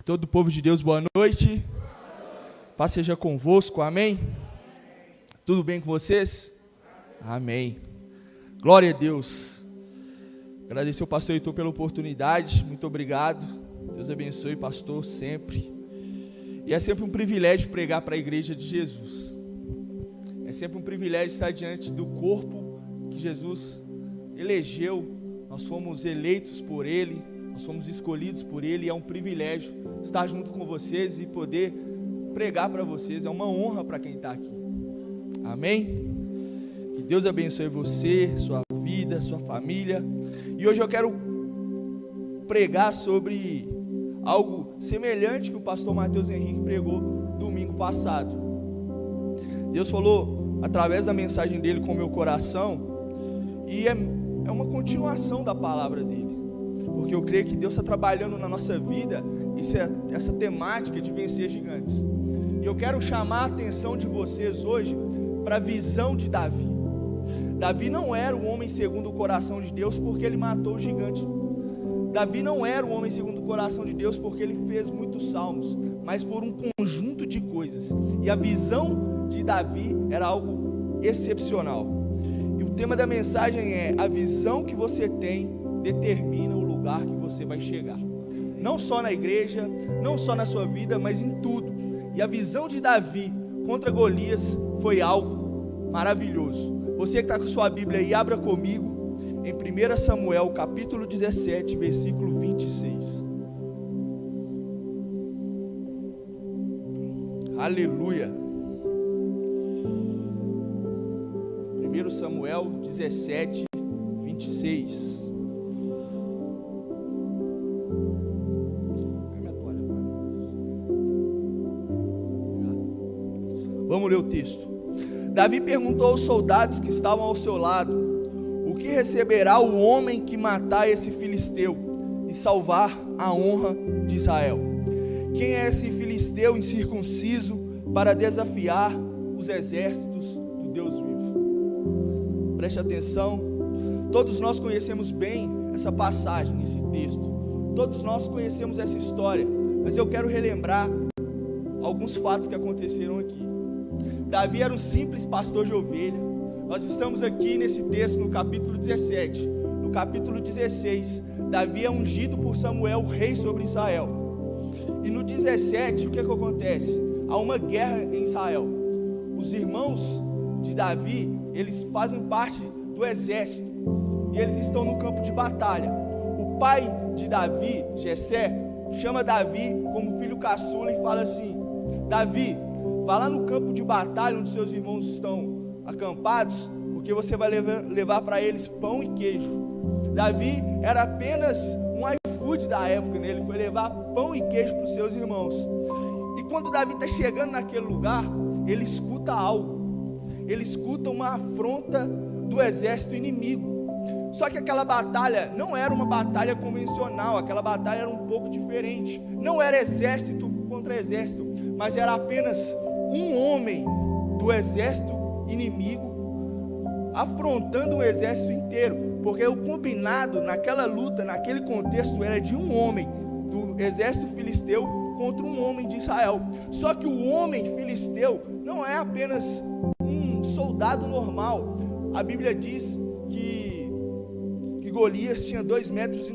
Todo o povo de Deus, boa noite. Paz seja convosco, amém? Tudo bem com vocês? Amém. Glória a Deus. Agradecer ao pastor Heitor pela oportunidade, muito obrigado. Deus abençoe, pastor, sempre. E é sempre um privilégio pregar para a igreja de Jesus. É sempre um privilégio estar diante do corpo que Jesus elegeu. Nós fomos eleitos por Ele, nós fomos escolhidos por Ele, e é um privilégio estar junto com vocês e poder pregar para vocês. É uma honra para quem está aqui. Amém? Que Deus abençoe você, sua vida, sua família. E hoje eu quero pregar sobre algo semelhante que o pastor Matheus Henrique pregou domingo passado. Deus falou através da mensagem dele com o meu coração, e é uma continuação da palavra dele, porque eu creio que Deus está trabalhando na nossa vida essa temática de vencer gigantes. E eu quero chamar a atenção de vocês hoje para a visão de Davi. Davi não era o homem segundo o coração de Deus porque ele matou o gigante. Davi não era o homem segundo o coração de Deus porque ele fez muitos salmos, mas por um conjunto de coisas. E a visão de Davi era algo excepcional. E o tema da mensagem é: a visão que você tem determina o lugar que você vai chegar. Não só na igreja, não só na sua vida, mas em tudo. E a visão de Davi contra Golias foi algo maravilhoso. Você que está com sua Bíblia aí, abra comigo em 1 Samuel, capítulo 17, versículo 26. Aleluia. 1 Samuel 17, 26. Vamos ler o texto. Davi perguntou aos soldados que estavam ao seu lado: o que receberá o homem que matar esse filisteu e salvar a honra de Israel? Quem é esse filisteu incircunciso para desafiar os exércitos do Deus vivo? Preste atenção. Todos nós conhecemos bem essa passagem, esse texto. Todos nós conhecemos essa história, mas eu quero relembrar alguns fatos que aconteceram aqui. Davi era um simples pastor de ovelha. Nós estamos aqui nesse texto no capítulo 17. No capítulo 16, Davi é ungido por Samuel, rei sobre Israel. E no 17, o que acontece? Há uma guerra em Israel. Os irmãos de Davi, eles fazem parte do exército, e eles estão no campo de batalha. O pai de Davi, Jessé, chama Davi como filho caçula e fala assim: Davi, vá lá no campo de batalha onde seus irmãos estão acampados, porque você vai levar para eles pão e queijo. Davi era apenas um iFood da época, né? Ele foi levar pão e queijo para os seus irmãos. E quando Davi está chegando naquele lugar, ele escuta algo. Ele escuta uma afronta do exército inimigo. Só que aquela batalha não era uma batalha convencional, aquela batalha era um pouco diferente. Não era exército contra exército, mas era apenas um homem do exército inimigo afrontando o exército inteiro, porque o combinado naquela luta, naquele contexto, era de um homem do exército filisteu contra um homem de Israel. Só que o homem filisteu não é apenas um soldado normal. A Bíblia diz que Golias tinha 2,90 metros,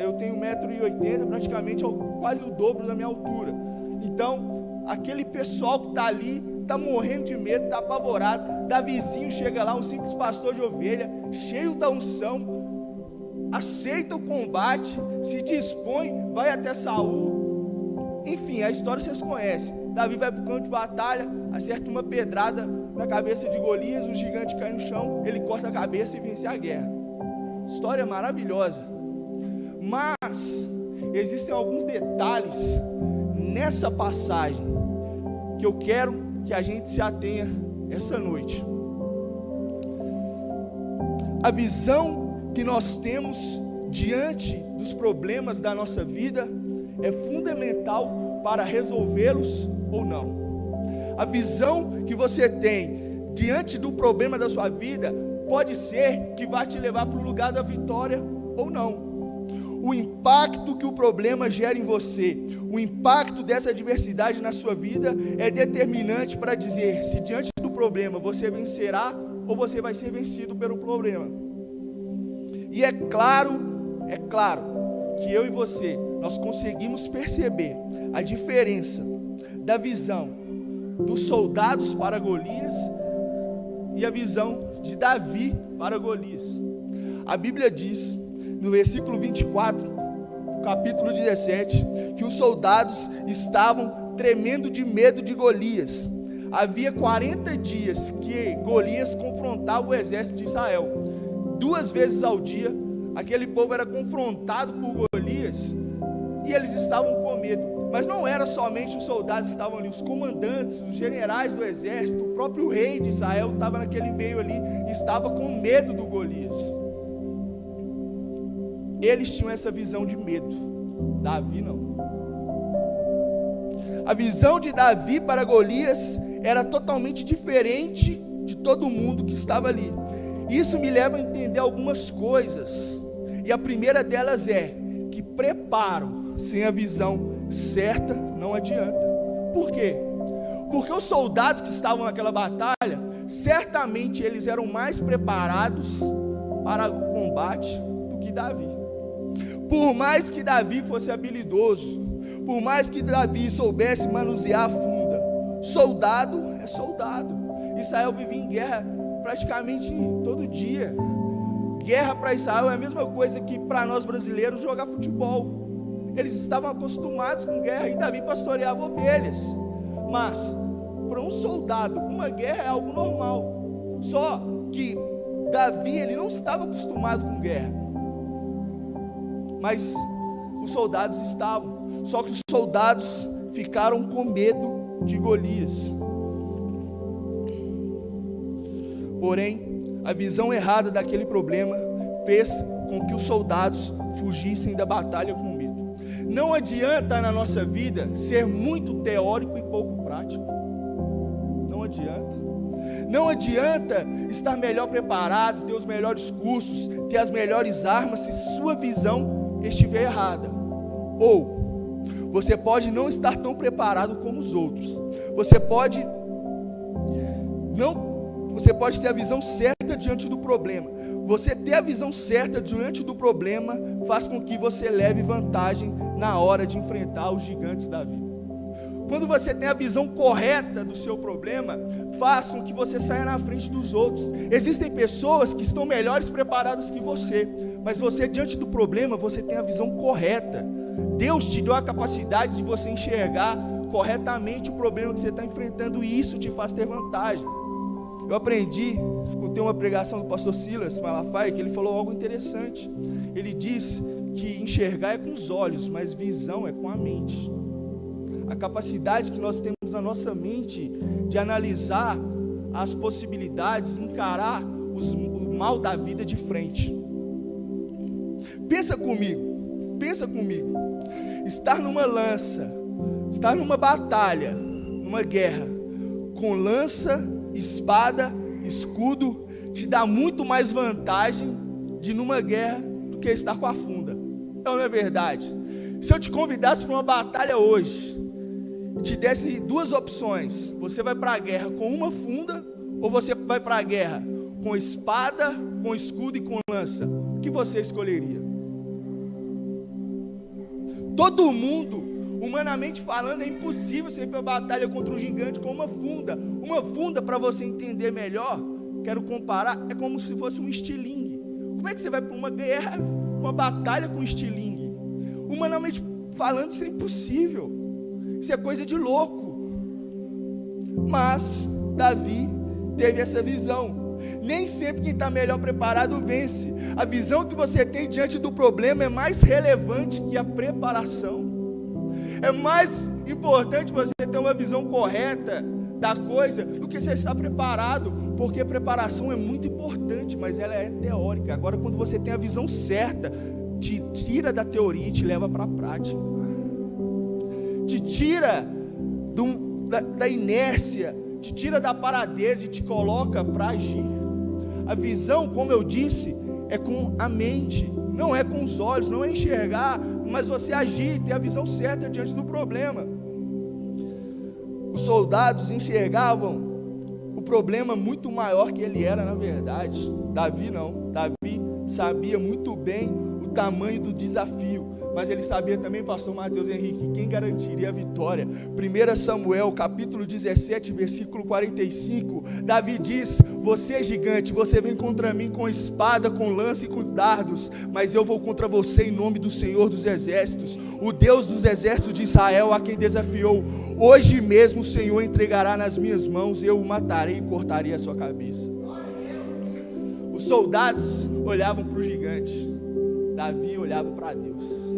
eu tenho 1,80 m, praticamente quase o dobro da minha altura. Então, aquele pessoal que está ali, está morrendo de medo, está apavorado. Davizinho chega lá, um simples pastor de ovelha, cheio da unção, aceita o combate, se dispõe, vai até Saul. Enfim, a história vocês conhecem. Davi vai para o campo de batalha, acerta uma pedrada na cabeça de Golias, o gigante cai no chão, ele corta a cabeça e vence a guerra. História maravilhosa. Mas existem alguns detalhes nessa passagem que eu quero que a gente se atenha essa noite. A visão que nós temos diante dos problemas da nossa vida é fundamental para resolvê-los ou não. A visão que você tem diante do problema da sua vida pode ser que vai te levar para o lugar da vitória ou não. o impacto que o problema gera em você, o impacto dessa adversidade na sua vida é determinante para dizer se diante do problema você vencerá ou você vai ser vencido pelo problema. E é claro que eu e você, nós conseguimos perceber a diferença da visão dos soldados para Golias e a visão de Davi para Golias. A Bíblia diz, no versículo 24, capítulo 17, que os soldados estavam tremendo de medo de Golias. Havia 40 dias que Golias confrontava o exército de Israel. 2 vezes ao dia, aquele povo era confrontado por Golias e eles estavam com medo. Mas não era somente os soldados que estavam ali, os comandantes, os generais do exército, o próprio rei de Israel estava naquele meio ali, estava com medo do Golias. Eles tinham essa visão de medo, Davi não. A visão de Davi para Golias era totalmente diferente de todo mundo que estava ali. Isso me leva a entender algumas coisas, e a primeira delas é que preparo sem a visão certa não adianta. Por quê? Porque os soldados que estavam naquela batalha, certamente eles eram mais preparados para o combate do que Davi. Por mais que Davi fosse habilidoso, por mais que Davi soubesse manusear a funda, soldado é soldado. Israel vivia em guerra praticamente todo dia. Guerra para Israel é a mesma coisa que para nós brasileiros jogar futebol. Eles estavam acostumados com guerra e Davi pastoreava ovelhas. Mas para um soldado, uma guerra é algo normal. Só que Davi, ele não estava acostumado com guerra. Mas os soldados estavam. Só que os soldados ficaram com medo de Golias. Porém, a visão errada daquele problema fez com que os soldados fugissem da batalha com medo. Não adianta na nossa vida ser muito teórico e pouco prático. Não adianta. Não adianta estar melhor preparado, ter os melhores cursos, ter as melhores armas, se sua visão estiver errada. Ou você pode não estar tão preparado como os outros. Você pode ter a visão certa diante do problema. Você ter a visão certa diante do problema faz com que você leve vantagem na hora de enfrentar os gigantes da vida. Quando você tem a visão correta do seu problema, faz com que você saia na frente dos outros. Existem pessoas que estão melhores preparadas que você, mas você diante do problema, você tem a visão correta. Deus te deu a capacidade de você enxergar corretamente o problema que você está enfrentando, e isso te faz ter vantagem. Eu escutei uma pregação do pastor Silas Malafaia, que ele falou algo interessante. Ele disse que enxergar é com os olhos, mas visão é com a mente. A capacidade que nós temos na nossa mente de analisar as possibilidades, encarar o mal da vida de frente. Pensa comigo, estar numa lança, estar numa batalha, numa guerra, com lança, espada, escudo, te dá muito mais vantagem de numa guerra do que estar com a funda. Não é verdade? Se eu te convidasse para uma batalha hoje, te desse 2 opções, você vai para a guerra com uma funda, ou você vai para a guerra com espada, com escudo e com lança, o que você escolheria? Todo mundo, humanamente falando, é impossível você ir para a batalha contra um gigante com uma funda. Uma funda, para você entender melhor, quero comparar, é como se fosse um estilingue. Como é que você vai para uma guerra, uma batalha com estilingue? Humanamente falando, isso é impossível. Isso é coisa de louco. Mas Davi teve essa visão. Nem sempre quem está melhor preparado vence. A visão que você tem diante do problema é mais relevante que a preparação. É mais importante você ter uma visão correta da coisa do que você estar preparado, porque a preparação é muito importante, mas ela é teórica. Agora, quando você tem a visão certa, te tira da teoria e te leva para a prática, te tira da inércia, te tira da paradeza e te coloca para agir. A visão, como eu disse, é com a mente. não é com os olhos, não é enxergar, mas você agir, ter a visão certa diante do problema. Os soldados enxergavam o problema muito maior que ele era, na verdade. Davi não. Davi sabia muito bem o tamanho do desafio, mas ele sabia também, pastor Mateus Henrique, quem garantiria a vitória. 1 Samuel, capítulo 17, versículo 45, Davi diz: você é gigante, você vem contra mim com espada, com lança e com dardos, mas eu vou contra você em nome do Senhor dos Exércitos, o Deus dos Exércitos de Israel, a quem desafiou. Hoje mesmo o Senhor entregará nas minhas mãos, eu o matarei e cortarei a sua cabeça. Os soldados olhavam para o gigante, Davi olhava para Deus.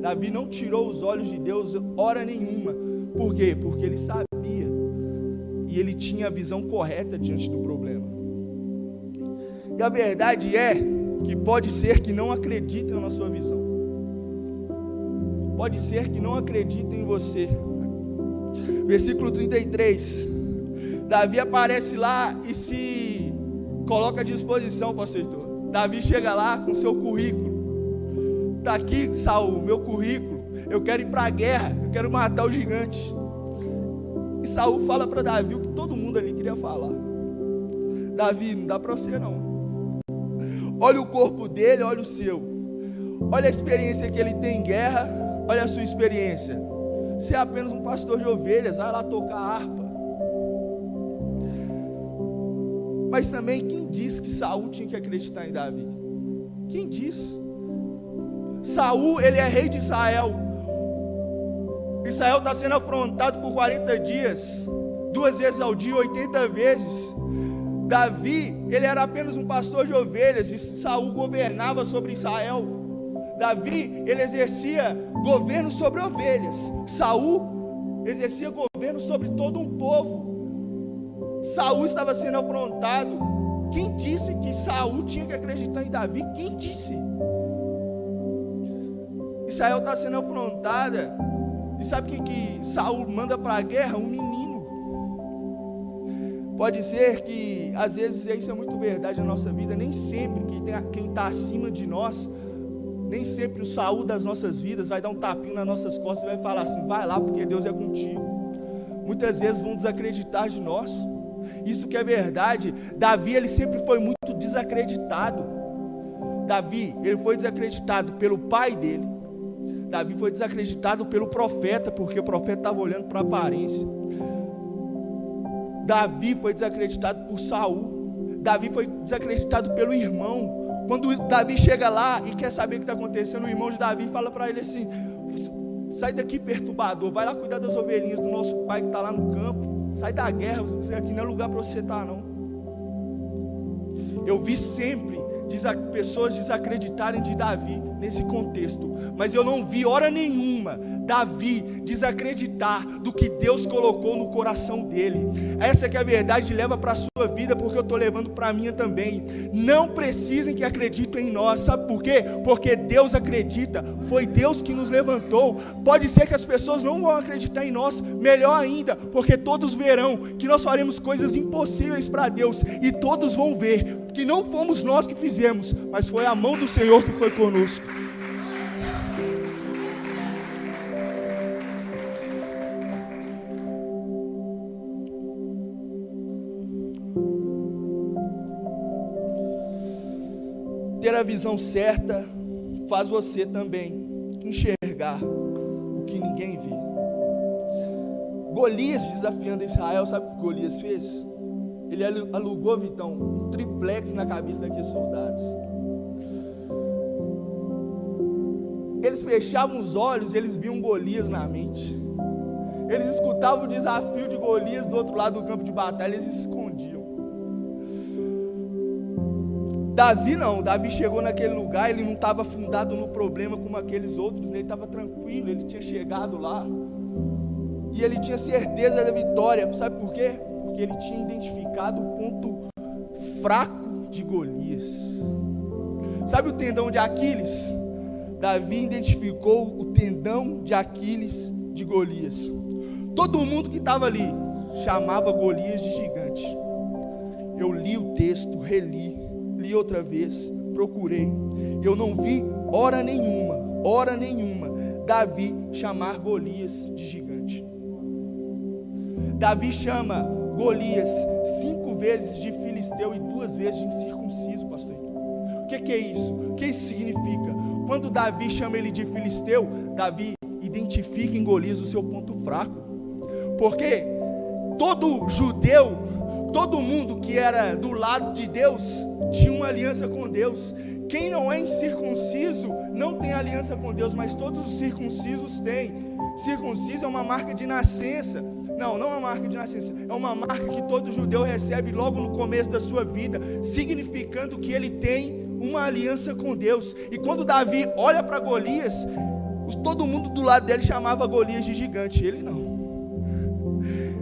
Davi não tirou os olhos de Deus hora nenhuma. Por quê? Porque ele sabia e ele tinha a visão correta diante do problema. E a verdade é que pode ser que não acreditem na sua visão, pode ser que não acreditem em você. Versículo 33, Davi aparece lá e se coloca à disposição, pastor Heitor. Davi chega lá com seu currículo. Está aqui, Saul, meu currículo, eu quero ir para a guerra, eu quero matar o gigante. E Saul fala para Davi o que todo mundo ali queria falar: Davi, não dá para você não. Olha o corpo dele, olha o seu, olha a experiência que ele tem em guerra, olha a sua experiência. Você é apenas um pastor de ovelhas, vai lá tocar harpa. Mas também, quem disse que Saul tinha que acreditar em Davi? Quem disse? Saul, ele é rei de Israel. Israel está sendo afrontado por 40 dias, 2 vezes ao dia, 80 vezes. Davi, ele era apenas um pastor de ovelhas, e Saul governava sobre Israel. Davi, ele exercia governo sobre ovelhas. Saul exercia governo sobre todo um povo. Saul estava sendo afrontado. Quem disse que Saul tinha que acreditar em Davi? Quem disse? Israel está sendo afrontada. E sabe o que Saul manda para a guerra? Um menino. Pode ser que, às vezes, isso é muito verdade na nossa vida. Nem sempre quem está acima de nós, nem sempre o Saul das nossas vidas vai dar um tapinho nas nossas costas e vai falar assim: vai lá porque Deus é contigo. Muitas vezes vão desacreditar de nós. Isso que é verdade. Davi, ele sempre foi muito desacreditado. Davi, ele foi desacreditado pelo pai dele. Davi foi desacreditado pelo profeta, porque o profeta estava olhando para a aparência. Davi foi desacreditado por Saul. Davi foi desacreditado pelo irmão. Quando Davi chega lá e quer saber o que está acontecendo, o irmão de Davi fala para ele assim: sai daqui, perturbador, vai lá cuidar das ovelhinhas do nosso pai que está lá no campo. Sai da guerra, aqui não é lugar para você estar não. Eu vi sempre pessoas desacreditarem de Davi nesse contexto, mas eu não vi hora nenhuma Davi desacreditar do que Deus colocou no coração dele. Essa que é a verdade, leva para a sua vida, porque eu estou levando para a minha também. Não precisem que acreditem em nós, sabe por quê? Porque Deus acredita, foi Deus que nos levantou. Pode ser que as pessoas não vão acreditar em nós, melhor ainda, porque todos verão que nós faremos coisas impossíveis para Deus, e todos vão ver que não fomos nós que fizemos, mas foi a mão do Senhor que foi conosco. Ter a visão certa faz você também enxergar o que ninguém vê. Golias desafiando Israel, sabe o que Golias fez? Ele alugou, Vitão, um triplex na cabeça daqueles soldados. Eles fechavam os olhos e eles viam Golias na mente. Eles escutavam o desafio de Golias do outro lado do campo de batalha, eles se escondiam. Davi não, Davi chegou naquele lugar, ele não estava afundado no problema como aqueles outros, ele estava tranquilo, ele tinha chegado lá, e ele tinha certeza da vitória. Sabe por quê? Porque ele tinha identificado o ponto fraco de Golias. Sabe o tendão de Aquiles? Davi identificou o tendão de Aquiles de Golias. Todo mundo que estava ali chamava Golias de gigante. Eu li o texto, reli, li outra vez, procurei. eu não vi hora nenhuma, Davi chamar Golias de gigante. Davi chama Golias 5 vezes de filisteu e 2 vezes de incircunciso, pastor. O que é isso? O que isso significa? Quando Davi chama ele de filisteu, Davi identifica em Golias o seu ponto fraco. Porque todo judeu, todo mundo que era do lado de Deus, tinha uma aliança com Deus. Quem não é incircunciso não tem aliança com Deus, mas todos os circuncisos têm. Circunciso é uma marca de nascença. Não é uma marca de nascença, é uma marca que todo judeu recebe logo no começo da sua vida, significando que ele tem uma aliança com Deus. E quando Davi olha para Golias, todo mundo do lado dele chamava Golias de gigante, ele não.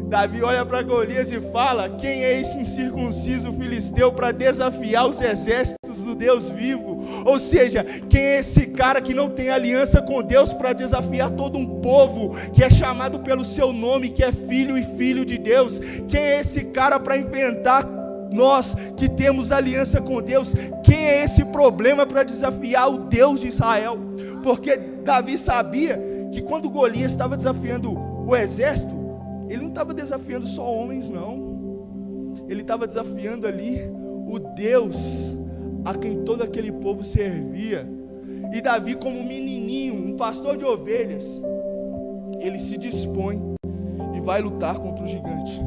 Davi olha para Golias e fala: quem é esse incircunciso filisteu para desafiar os exércitos do Deus vivo? Ou seja, quem é esse cara que não tem aliança com Deus para desafiar todo um povo que é chamado pelo seu nome, que é filho e filho de Deus? Quem é esse cara para enfrentar nós que temos aliança com Deus? Quem é esse problema para desafiar o Deus de Israel? Porque Davi sabia que quando Golias estava desafiando o exército, ele não estava desafiando só homens, não. Ele estava desafiando ali o Deus a quem todo aquele povo servia. E Davi, como um menininho, um pastor de ovelhas, ele se dispõe e vai lutar contra o gigante.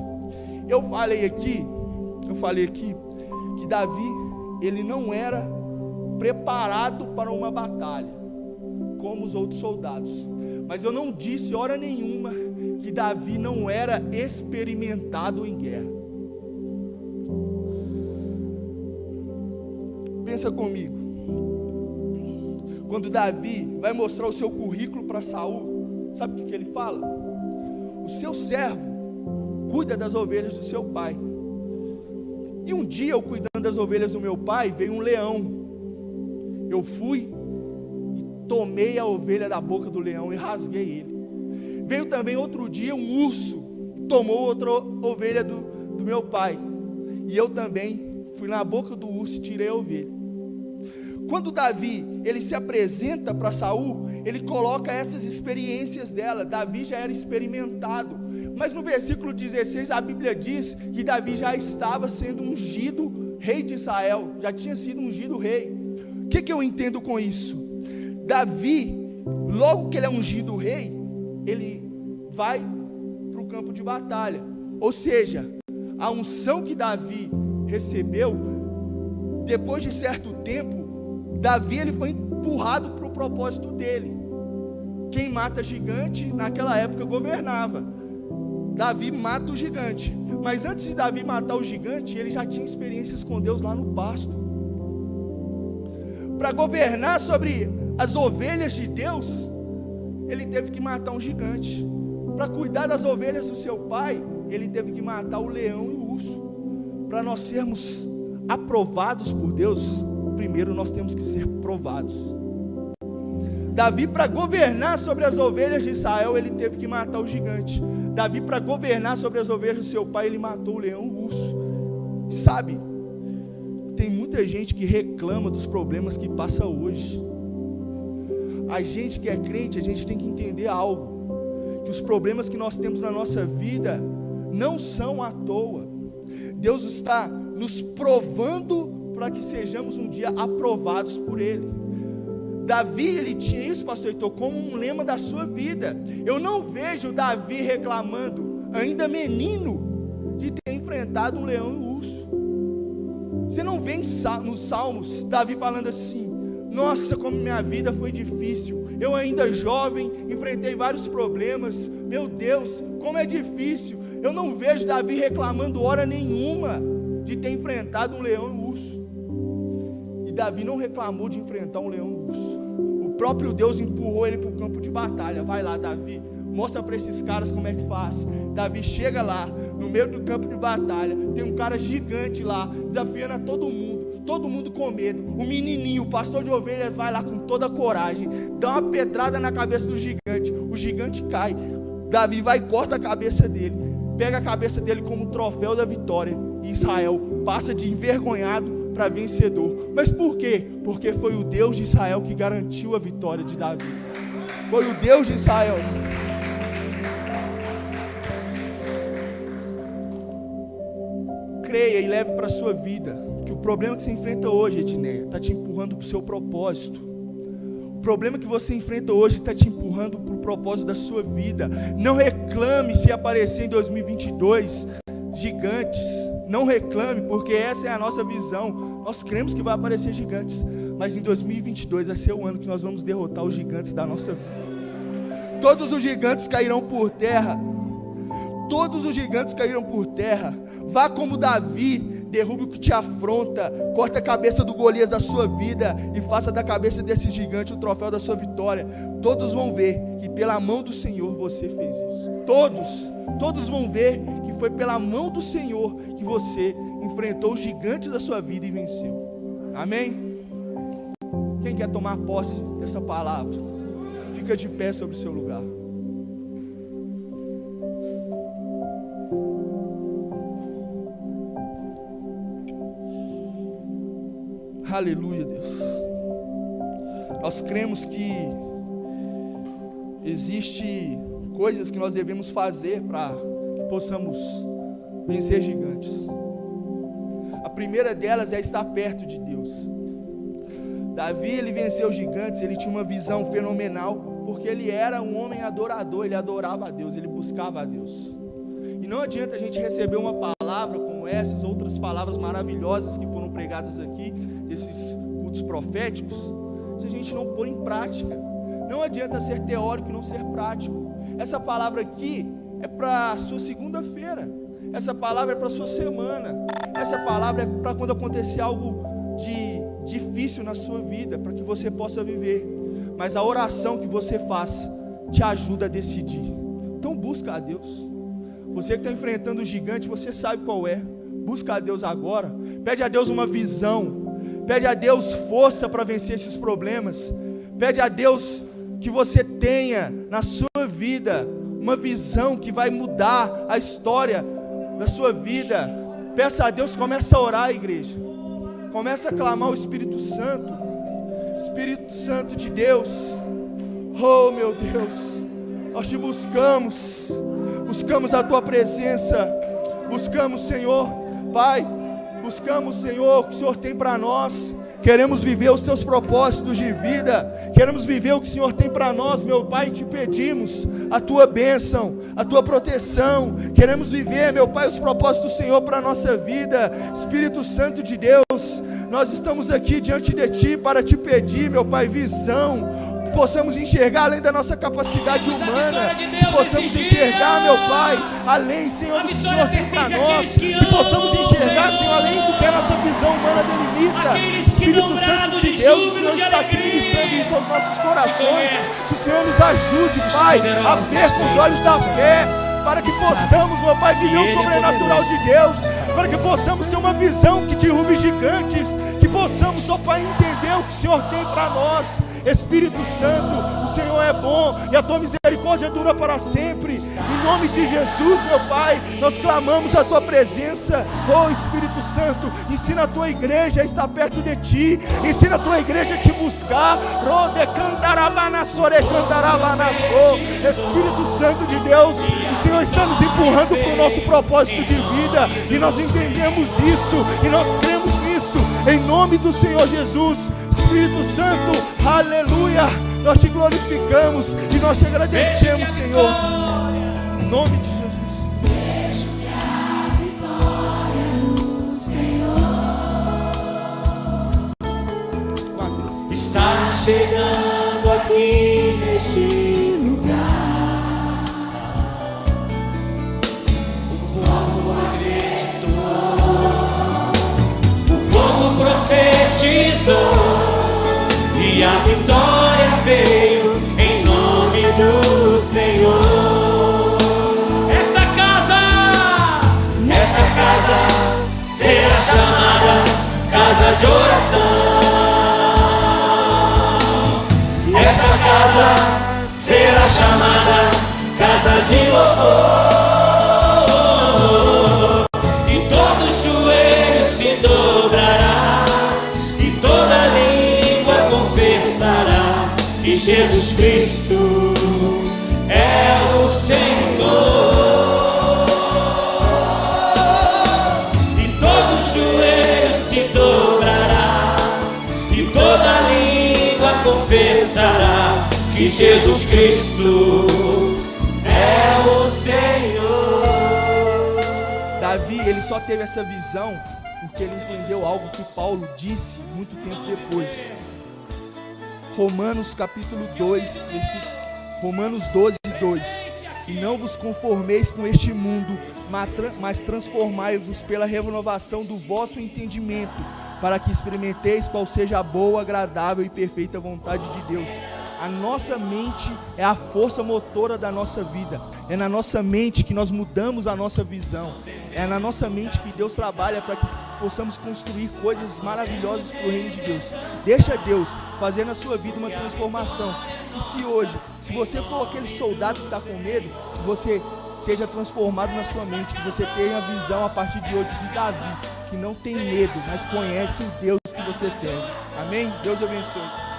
Eu falei aqui que Davi, ele não era preparado para uma batalha como os outros soldados. Mas eu não disse hora nenhuma que Davi não era experimentado em guerra. Pensa comigo. Quando Davi vai mostrar o seu currículo para Saul, sabe o que ele fala? O seu servo cuida das ovelhas do seu pai. E um dia, eu cuidando das ovelhas do meu pai, veio um leão. Eu fui e tomei a ovelha da boca do leão e rasguei ele. Veio também outro dia um urso, tomou outra ovelha do meu pai. E eu também fui na boca do urso e tirei a ovelha. Quando Davi, ele se apresenta para Saul, ele coloca essas experiências dela. Davi já era experimentado. Mas no versículo 16 a Bíblia diz que Davi já estava sendo ungido rei de Israel. Já tinha sido ungido rei. O que eu entendo com isso? Davi, logo que ele é ungido rei, ele vai para o campo de batalha. Ou seja, a unção que Davi recebeu, depois de certo tempo, Davi ele foi empurrado para o propósito dele. Quem mata gigante, naquela época governava. Davi mata o gigante. Mas antes de Davi matar o gigante, ele já tinha experiências com Deus lá no pasto. Para governar sobre as ovelhas de Deus, ele teve que matar um gigante. Para cuidar das ovelhas do seu pai, ele teve que matar o leão e o urso. Para nós sermos aprovados por Deus, primeiro nós temos que ser provados. Davi, para governar sobre as ovelhas de Israel, ele teve que matar o gigante. Davi, para governar sobre as ovelhas do seu pai, ele matou o leão e o urso. Sabe, tem muita gente que reclama dos problemas que passa hoje. A gente que é crente, a gente tem que entender algo, que os problemas que nós temos na nossa vida não são à toa. Deus está nos provando para que sejamos um dia aprovados por Ele. Davi, ele tinha isso, pastor Heitor, como um lema da sua vida. Eu não vejo Davi reclamando, ainda menino, de ter enfrentado um leão e um urso. Você não vê nos Salmos Davi falando assim: nossa, como minha vida foi difícil, eu ainda jovem, enfrentei vários problemas, meu Deus, como é difícil. Eu não vejo Davi reclamando hora nenhuma de ter enfrentado um leão e um urso. E Davi não reclamou de enfrentar um leão e um urso. O próprio Deus empurrou ele para o campo de batalha. Vai lá, Davi, mostra para esses caras como é que faz. Davi chega lá, no meio do campo de batalha, tem um cara gigante lá, desafiando a todo mundo com medo. O menininho, o pastor de ovelhas, vai lá com toda a coragem, dá uma pedrada na cabeça do gigante, o gigante cai. Davi vai e corta a cabeça dele, pega a cabeça dele como troféu da vitória, e Israel passa de envergonhado para vencedor. Mas por quê? Porque foi o Deus de Israel que garantiu a vitória de Davi. Foi o Deus de Israel. Creia e leve para a sua vida que o problema que você enfrenta hoje, Edneia, está te empurrando para o seu propósito. O problema que você enfrenta hoje está te empurrando para o propósito da sua vida. Não reclame se aparecer em 2022 gigantes. Não reclame, porque essa é a nossa visão. Nós cremos que vai aparecer gigantes, mas em 2022 vai ser o ano que nós vamos derrotar os gigantes da nossa vida. Todos os gigantes cairão por terra. Todos os gigantes caíram por terra. Vá como Davi, derrube o que te afronta, corta a cabeça do Golias da sua vida e faça da cabeça desse gigante o troféu da sua vitória. Todos vão ver que pela mão do Senhor você fez isso. Todos vão ver que foi pela mão do Senhor que você enfrentou os gigantes da sua vida e venceu. Amém? Quem quer tomar posse dessa palavra? Fica de pé sobre o seu lugar. Aleluia, Deus. Nós cremos que existe coisas que nós devemos fazer para que possamos vencer gigantes. A primeira delas é estar perto de Deus. Davi, ele venceu os gigantes, ele tinha uma visão fenomenal, porque ele era um homem adorador, ele adorava a Deus, ele buscava a Deus. E não adianta a gente receber uma palavra como essas, outras palavras maravilhosas que foram pregadas aqui, desses cultos proféticos, se a gente não pôr em prática. Não adianta ser teórico e não ser prático. Essa palavra aqui é para a sua segunda-feira. Essa palavra é para a sua semana. Essa palavra é para quando acontecer algo de difícil na sua vida, para que você possa viver. Mas a oração que você faz te ajuda a decidir. Então busca a Deus. Você que está enfrentando o gigante, você sabe qual é. Busca a Deus agora. Pede a Deus uma visão. Pede a Deus força para vencer esses problemas. Pede a Deus que você tenha na sua vida uma visão que vai mudar a história da sua vida. Peça a Deus, começa a orar, igreja. Começa a clamar o Espírito Santo. Espírito Santo de Deus. Oh, meu Deus. Nós te buscamos. Buscamos a tua presença. Buscamos, Senhor. Pai, buscamos, Senhor, o que o Senhor tem para nós. Queremos viver os teus propósitos de vida. Queremos viver o que o Senhor tem para nós, meu Pai. Te pedimos a tua bênção, a tua proteção. Queremos viver, meu Pai, os propósitos do Senhor para a nossa vida. Espírito Santo de Deus, nós estamos aqui diante de Ti para te pedir, meu Pai, visão. Que possamos enxergar além da nossa capacidade humana, que possamos enxergar, meu Pai, além, Senhor, do que o Senhor tem para nós, que possamos enxergar, Senhor, além do que a nossa visão humana delimita. Espírito Santo de Deus, o Senhor está aqui ministrando isso aos nossos corações. Que o Senhor nos ajude, Pai, a ver com os olhos da fé, para que possamos, meu Pai, viver o sobrenatural de Deus, para que possamos ter uma visão que derrube gigantes, que possamos, ó Pai, entender o que o Senhor tem para nós. Espírito Santo, o Senhor é bom e a tua misericórdia dura para sempre. Em nome de Jesus, meu Pai, nós clamamos a tua presença. Oh Espírito Santo, ensina a tua igreja a estar perto de ti, ensina a tua igreja a te buscar. Espírito Santo de Deus, o Senhor está nos empurrando para o nosso propósito de vida, e nós entendemos isso e nós cremos nisso, em nome do Senhor Jesus. Espírito Santo, aleluia, nós te glorificamos e nós te agradecemos, Senhor, em nome de Jesus. Vejo que a vitória do Senhor está chegando aqui neste lugar. O povo acreditou, o povo profetizou, e a vitória veio em nome do Senhor. Esta casa será chamada casa de oração. Esta casa será chamada casa de louvor, e todo joelho se dobrará que Jesus Cristo é o Senhor. Davi, ele só teve essa visão porque ele entendeu algo que Paulo disse muito tempo depois. Romanos capítulo 2, Romanos 12, 2. E não vos conformeis com este mundo, mas transformai-vos pela renovação do vosso entendimento, para que experimenteis qual seja a boa, agradável e perfeita vontade de Deus. A nossa mente é a força motora da nossa vida. É na nossa mente que nós mudamos a nossa visão. É na nossa mente que Deus trabalha para que possamos construir coisas maravilhosas para o reino de Deus. Deixa Deus fazer na sua vida uma transformação. E se hoje, se você for aquele soldado que está com medo, que você seja transformado na sua mente, que você tenha a visão a partir de hoje de Davi, que não tem medo, mas conhece o Deus que você serve. Amém? Deus abençoe.